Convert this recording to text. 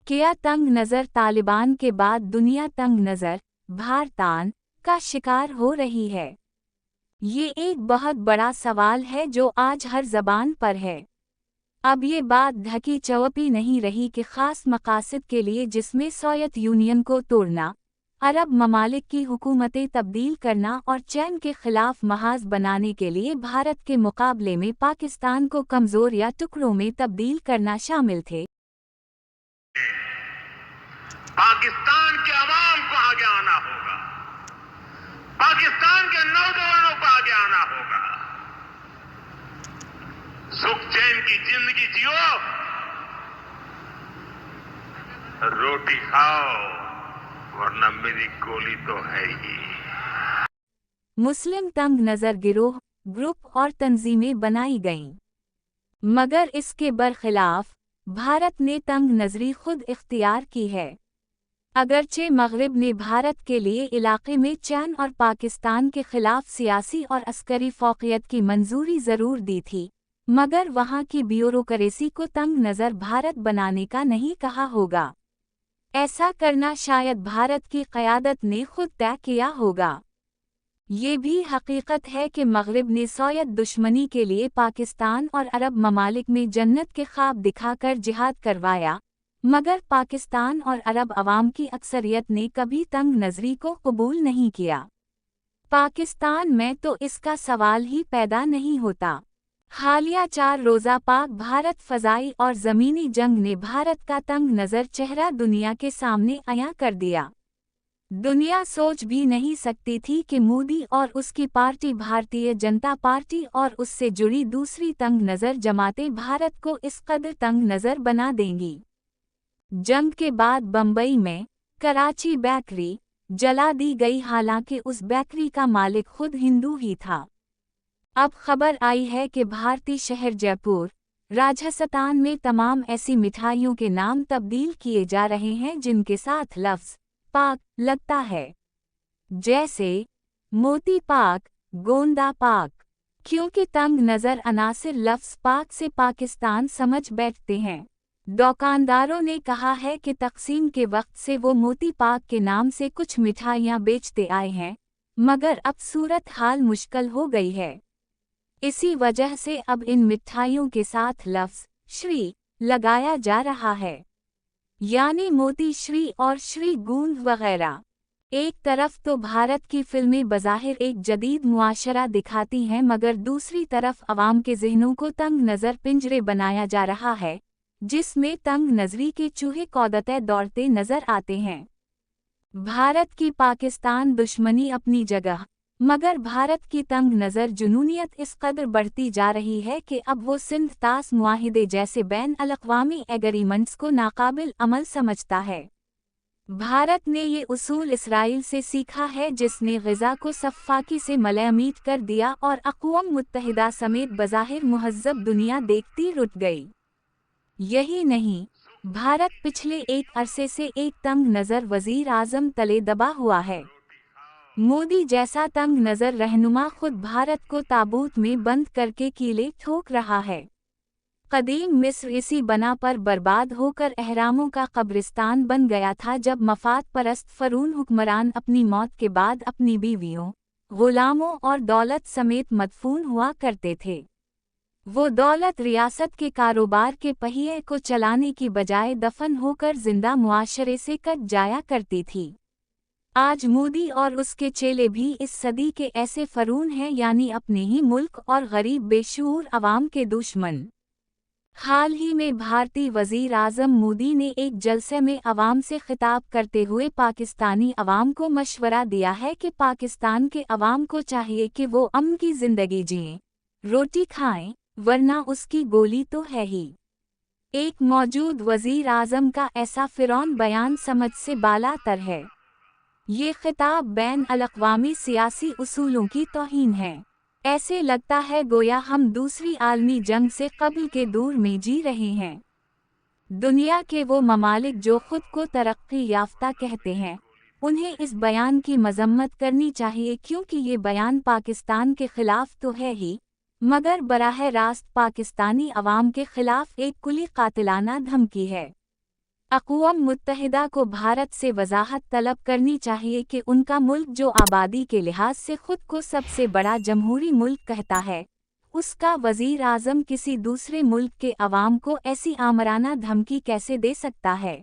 क्या तंग नज़र तालिबान के बाद दुनिया तंग नज़र, भारतान का शिकार हो रही है? ये एक बहुत बड़ा सवाल है जो आज हर ज़बान पर है। अब ये बात ढकी चौपी नहीं रही कि ख़ास मकासद के लिए जिसमें सोवियत यूनियन को तोड़ना, अरब ममालिक की हुकूमतें तब्दील करना और चैन के खिलाफ महाज बनाने के लिए भारत के मुकाबले में पाकिस्तान को कमज़ोर या टुकड़ों में तब्दील करना शामिल थे। पाकिस्तान के अवाम को आगे आना होगा, पाकिस्तान के नौजवानों को आगे आना होगा। सुख चैन की जिंदगी जियो, रोटी खाओ, वरना मेरी गोली तो है ही। मुस्लिम तंग नज़र गिरोह, ग्रुप और तंजीमें बनाई गईं, मगर इसके बरखिलाफ भारत ने तंग नज़री खुद इख्तियार की है। अगरचे मग़रिब ने भारत के लिए इलाक़े में चैन और पाकिस्तान के खिलाफ सियासी और अस्करी फ़ौक़ियत की मंजूरी ज़रूर दी थी, मगर वहाँ की ब्यूरोक्रेसी को तंग नज़र भारत बनाने का नहीं कहा होगा। ऐसा करना शायद भारत की क़यादत ने खुद तय किया होगा। ये भी हकीकत है कि मग़रिब ने सोवियत दुश्मनी के लिए पाकिस्तान और अरब ममालिक में जन्नत के ख्वाब दिखाकर जिहाद करवाया, मगर पाकिस्तान और अरब अवाम की अक्सरियत ने कभी तंग नज़री को कबूल नहीं किया। पाकिस्तान में तो इसका सवाल ही पैदा नहीं होता। हालिया 4 रोज़ा पाक भारत फ़ज़ाई और ज़मीनी जंग ने भारत का तंग नज़र चेहरा दुनिया के सामने अयां कर दिया। दुनिया सोच भी नहीं सकती थी कि मोदी और उसकी पार्टी भारतीय जनता पार्टी और उससे जुड़ी दूसरी तंग नज़र जमातें भारत को इस कदर तंग नज़र बना देंगी। जंग के बाद बम्बई में कराची बेकरी जला दी गई, हालांकि उस बेकरी का मालिक खुद हिंदू ही था। अब खबर आई है कि भारतीय शहर जयपुर, राजस्थान में तमाम ऐसी मिठाइयों के नाम तब्दील किए जा रहे हैं जिनके साथ लफ्ज़ पाक लगता है, जैसे मोती पाक, गोंदा पाक, क्योंकि तंग नज़र अनासिर लफ्ज़ पाक से पाकिस्तान समझ बैठते हैं। दुकानदारों ने कहा है कि तक़सीम के वक्त से वो मोती पाक के नाम से कुछ मिठाइयाँ बेचते आए हैं, मगर अब सूरत हाल मुश्किल हो गई है। इसी वजह से अब इन मिठाइयों के साथ लफ्ज़ श्री लगाया जा रहा है, यानी मोती श्री और श्री गूंद वगैरह। एक तरफ तो भारत की फिल्में बज़ाहिर एक जदीद मुआशरा दिखाती हैं, मगर दूसरी तरफ अवाम के ज़हनों को तंग नज़र पिंजरे बनाया जा रहा है, जिसमें तंग नज़री के चूहे कौदते दौड़ते नज़र आते हैं। भारत की पाकिस्तान दुश्मनी अपनी जगह, मगर भारत की तंग नज़र जुनूनियत इस कदर बढ़ती जा रही है कि अब वो सिंध तास मुआहिदे जैसे बैन अल-अक़वामी एग्रीमेंट्स को नाकाबिल अमल समझता है। भारत ने ये उसूल इसराइल से सीखा है, जिसने ग़ज़ा को सफ़ाकी से मलयामीट कर दिया और अक़वाम मुत्तहिदा समेत बज़ाहिर मुहज़्ज़ब दुनिया देखती रुट गई। यही नहीं, भारत पिछले एक अरसे से एक तंग नज़र वज़ीर आज़म तले दबा हुआ है। मोदी जैसा तंग नज़र रहनुमा खुद भारत को ताबूत में बंद करके कीले ठोक रहा है। कदीम मिस्र इसी बना पर बर्बाद होकर अहरामों का कब्रिस्तान बन गया था, जब मफाद परस्त फ़रून हुक्मरान अपनी मौत के बाद अपनी बीवियों, ग़ुलामों और दौलत समेत मदफून हुआ करते थे। वो दौलत रियासत के कारोबार के पहिए को चलाने की बजाय दफन होकर जिंदा मुआशरे से कट जाया करती थी। आज मोदी और उसके चेले भी इस सदी के ऐसे फ़रून हैं, यानी अपने ही मुल्क और गरीब बेशऊर अवाम के दुश्मन। हाल ही में भारतीय वज़ीर आज़म मोदी ने एक जलसे में अवाम से खिताब करते हुए पाकिस्तानी अवाम को मशवरा दिया है कि पाकिस्तान के अवाम को चाहिए कि वो अमन की ज़िंदगी जिएं, रोटी खाएं, वरना उसकी गोली तो है ही। एक मौजूद वज़ीर आज़म का ऐसा फ़िरौन बयान समझ से बालातर है। ये खिताब बैन अल-अक़वामी सियासी उसूलों की तौहीन है। ऐसे लगता है गोया हम दूसरी आलमी जंग से क़ब्ल के दौर में जी रहे हैं। दुनिया के वो ममालिक जो खुद को तरक्की याफ्ता कहते हैं, उन्हें इस बयान की मज़म्मत करनी चाहिए, क्योंकि ये बयान पाकिस्तान के ख़िलाफ़ तो है ही, मगर बराह रास्त पाकिस्तानी अवाम के ख़िलाफ़ एक कुली कातिलाना धमकी है। अक़वाम मुत्तहिदा को भारत से वज़ाहत तलब करनी चाहिए कि उनका मुल्क जो आबादी के लिहाज से खुद को सबसे बड़ा जमहूरी मुल्क कहता है, उसका वज़ीर आज़म किसी दूसरे मुल्क के अवाम को ऐसी आमराना धमकी कैसे दे सकता है।